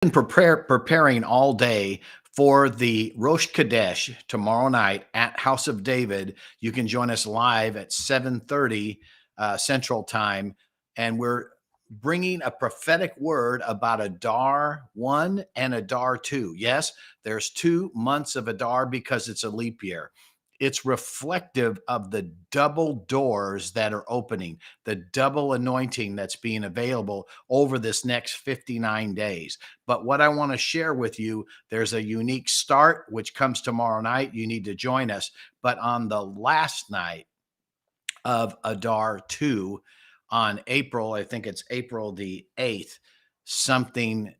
Been preparing all day for the Rosh Kadesh tomorrow night at House of David. You can join us live at 7:30 Central Time, and we're bringing a prophetic word about Adar 1 and Adar 2. Yes, there's 2 months of Adar because it's a leap year. It's reflective of the double doors that are opening, the double anointing that's being available over this next 59 days. But what I want to share with you, there's a unique start, which comes tomorrow night. You need to join us. But on the last night of Adar 2, on April, I think it's April the 8th, something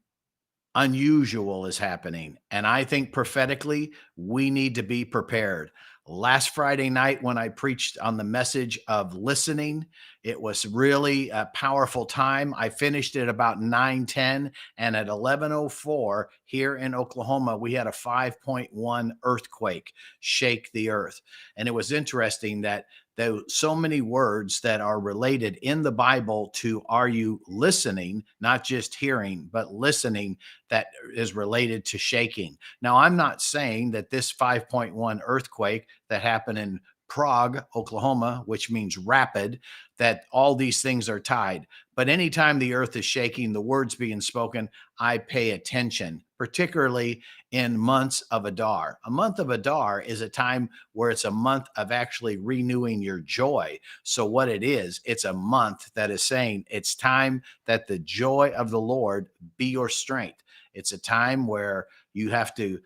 unusual is happening. And I think prophetically, we need to be prepared. Last Friday night, when I preached on the message of listening, it was really a powerful time. I finished at about 9:10, and at 11:04 here in Oklahoma, we had a 5.1 earthquake shake the earth. And it was interesting that there were so many words that are related in the Bible to are you listening, not just hearing, but listening, that is related to shaking. Now, I'm not saying that this 5.1 earthquake that happened in Prague, Oklahoma, which means rapid, that all these things are tied. But anytime the earth is shaking, the words being spoken, I pay attention, particularly in months of Adar. A month of Adar is a time where it's a month of actually renewing your joy. So, what it is, it's a month that is saying it's time that the joy of the Lord be your strength. It's a time where you have to.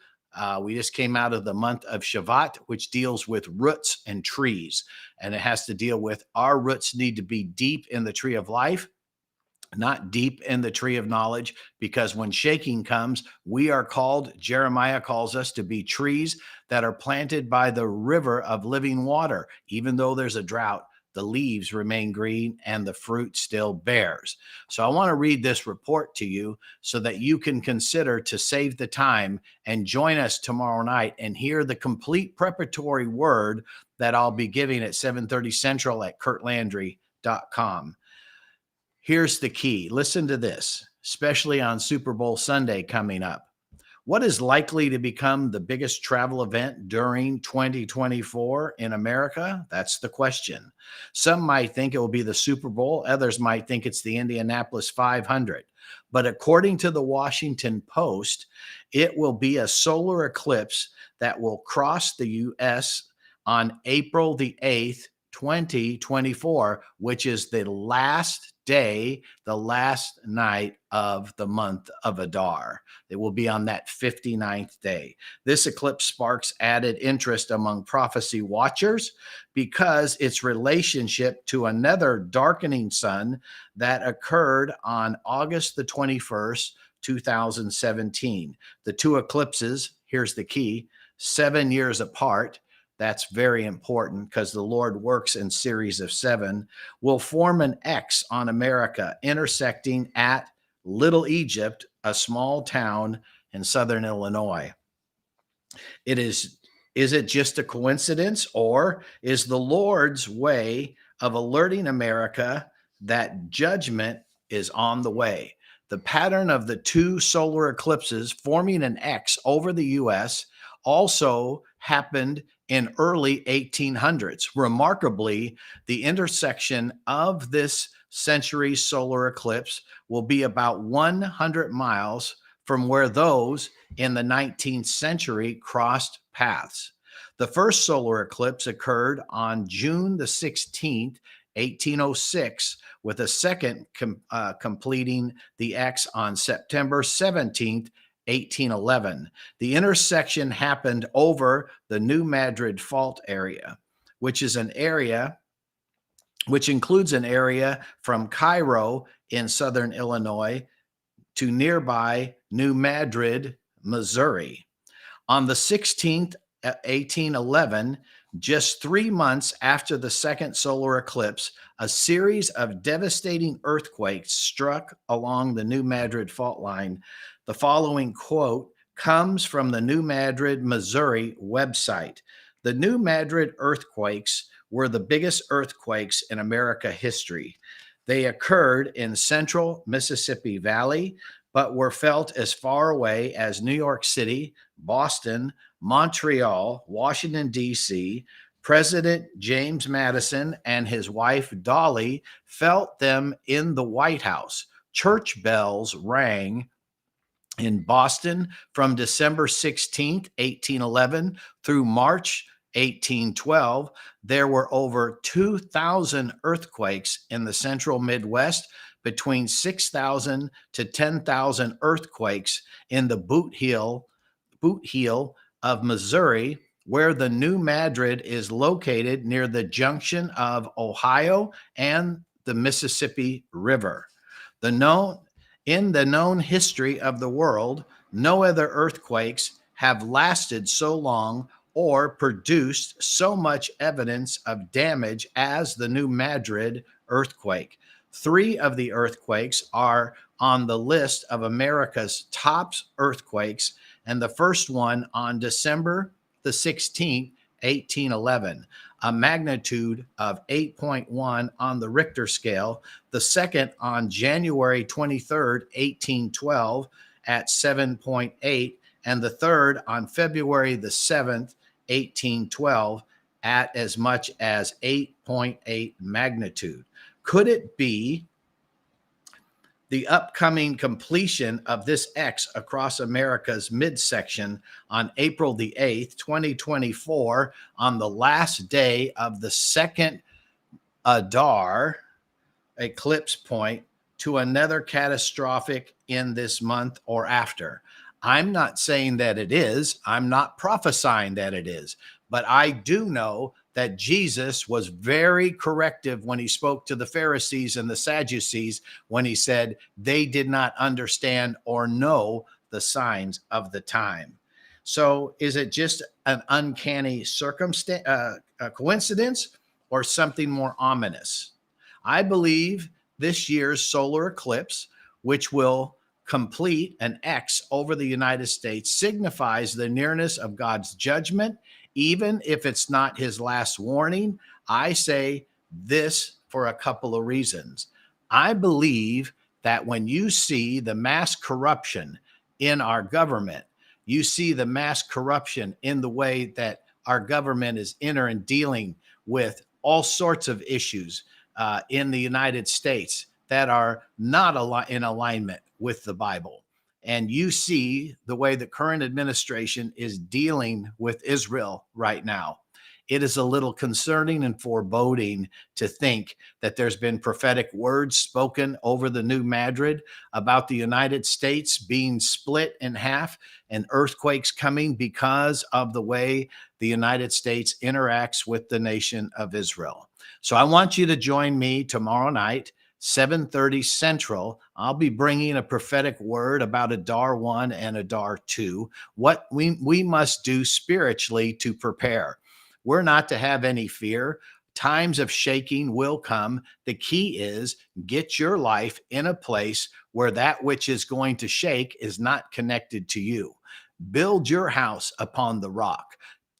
We just came out of the month of Shavat, which deals with roots and trees. And it has to deal with our roots need to be deep in the tree of life, not deep in the tree of knowledge, because when shaking comes, we are called, Jeremiah calls us to be trees that are planted by the river of living water. Even though there's a drought, the leaves remain green and the fruit still bears. So I want to read this report to you so that you can consider to save the time and join us tomorrow night and hear the complete preparatory word that I'll be giving at 7:30 Central at kurtlandry.com. Here's the key. Listen to this, especially on Super Bowl Sunday coming up. What is likely to become the biggest travel event during 2024 in America? That's the question. Some might think it will be the Super Bowl, others might think it's the Indianapolis 500. But according to the Washington Post, it will be a solar eclipse that will cross the U.S. on April the 8th, 2024, which is the last day, the last night of the month of Adar. It will be on that 59th day. This eclipse sparks added interest among prophecy watchers because its relationship to another darkening sun that occurred on August the 21st, 2017. The two eclipses, here's the key, 7 years apart. That's very important because the Lord works in series of 7, will form an X on America, intersecting at Little Egypt, a small town in southern Illinois. Is it just a coincidence, or is the Lord's way of alerting America that judgment is on the way? The pattern of the two solar eclipses forming an X over the US also happened in early 1800s. Remarkably, the intersection of this century's solar eclipse will be about 100 miles from where those in the 19th century crossed paths. The first solar eclipse occurred on June the 16th, 1806, with a second completing the X on September 17th, 1811. The intersection happened over the New Madrid Fault area, which is an area which includes an area from Cairo in southern Illinois to nearby New Madrid, Missouri. On the 16th, 1811, just 3 months after the second solar eclipse, a series of devastating earthquakes struck along the New Madrid fault line. The following quote comes from the New Madrid, Missouri website. The New Madrid earthquakes were the biggest earthquakes in America history. They occurred in central Mississippi Valley, but were felt as far away as New York City, Boston, Montreal, Washington, D.C. President James Madison and his wife Dolly felt them in the White House. Church bells rang in Boston from December 16th, 1811 through March 1812. There were over 2,000 earthquakes in the central Midwest, between 6,000 to 10,000 earthquakes in the boot heel of Missouri, where the New Madrid is located near the junction of Ohio and the Mississippi River. The known In the known history of the world, no other earthquakes have lasted so long or produced so much evidence of damage as the New Madrid earthquake. Three of the earthquakes are on the list of America's top earthquakes, and the first one on December the 16th, 1811, a magnitude of 8.1 on the Richter scale. The second on January 23rd, 1812, at 7.8, and the third on February the 7th, 1812, at as much as 8.8 magnitude. Could it be the upcoming completion of this X across America's midsection on April the 8th, 2024, on the last day of the second Adar eclipse point, to another catastrophic in this month or after? I'm not saying that it is. I'm not prophesying that it is. But I do know that Jesus was very corrective when he spoke to the Pharisees and the Sadducees, when he said they did not understand or know the signs of the time. So is it just an uncanny coincidence, or something more ominous? I believe this year's solar eclipse, which will complete an X over the United States, signifies the nearness of God's judgment, even if it's not his last warning. I say this for a couple of reasons. I believe that when you see the mass corruption in our government, you see the mass corruption in the way that our government is dealing with all sorts of issues in the United States that are not in alignment with the Bible. And you see the way the current administration is dealing with Israel right now. It is a little concerning and foreboding to think that there's been prophetic words spoken over the New Madrid about the United States being split in half and earthquakes coming because of the way the United States interacts with the nation of Israel. So I want you to join me tomorrow night, 7:30 Central. I'll be bringing a prophetic word about Adar 1 and Adar 2, what we must do spiritually to prepare. We're not to have any fear. Times of shaking will come. The key is get your life in a place where that which is going to shake is not connected to you. Build your house upon the rock.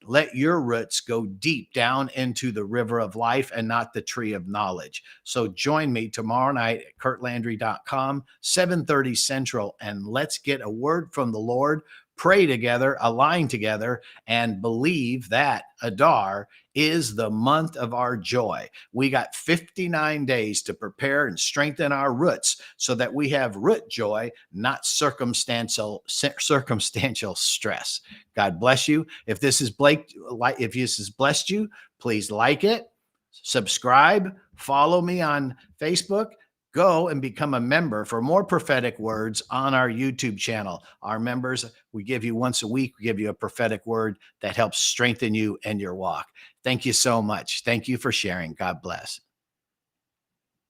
Let your roots go deep down into the river of life and not the tree of knowledge. So join me tomorrow night at kurtlandry.com, 7:30 Central, and let's get a word from the Lord, pray together, align together, and believe that Adar is the month of our joy. We got 59 days to prepare and strengthen our roots so that we have root joy, not circumstantial stress. God bless you. If this has blessed you, please like it, subscribe, follow me on Facebook. Go and become a member for more prophetic words on our YouTube channel. Our members, we give you once a week, we give you a prophetic word that helps strengthen you and your walk. Thank you so much. Thank you for sharing. God bless.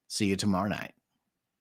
See you tomorrow night.